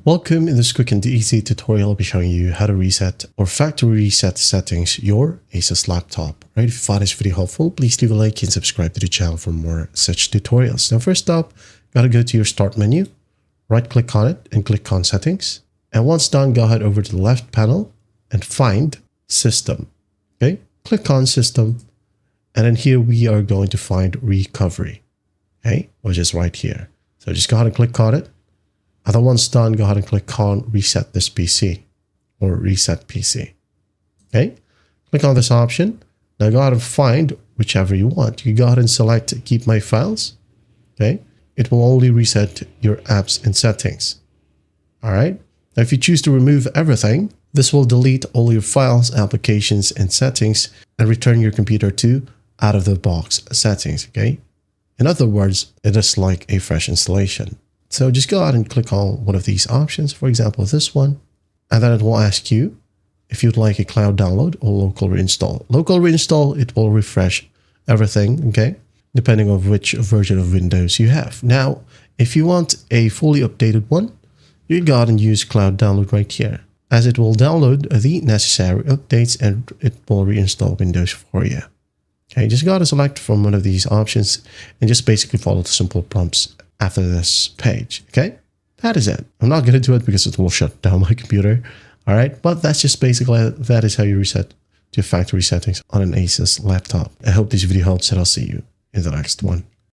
Welcome. In this quick and easy tutorial, I'll be showing you how to reset or factory reset settings your Asus laptop. Right? If you find this video helpful, please leave a like and subscribe to the channel for more such tutorials. Now, first up, gotta go to your start menu, right click on it and click on settings. And once done, go ahead over to the left panel and find system. Okay, click on system. And then here we are going to find recovery. Okay, which is right here. So just go ahead and click on it. And then once done, go ahead and click on reset this PC or reset PC. Okay, click on this option. Now go ahead and find whichever you want. You go ahead and select keep my files. Okay, it will only reset your apps and settings. All right. Now, if you choose to remove everything, this will delete all your files, applications, and settings and return your computer to out of the box settings. Okay. In other words, it is like a fresh installation. So just go ahead and click on one of these options, for example, this one, and then it will ask you if you'd like a cloud download or local reinstall. Local reinstall, it will refresh everything, okay, depending on which version of Windows you have. Now, if you want a fully updated one, you go ahead and use cloud download right here, as it will download the necessary updates and it will reinstall Windows for you. Okay, just go ahead and select from one of these options and just basically follow the simple prompts after this page. Okay, that is it. I'm not going to do it because it will shut down my computer. All right, but that's just basically, that is how you reset your factory settings on an Asus laptop. I hope this video helps and I'll see you in the next one.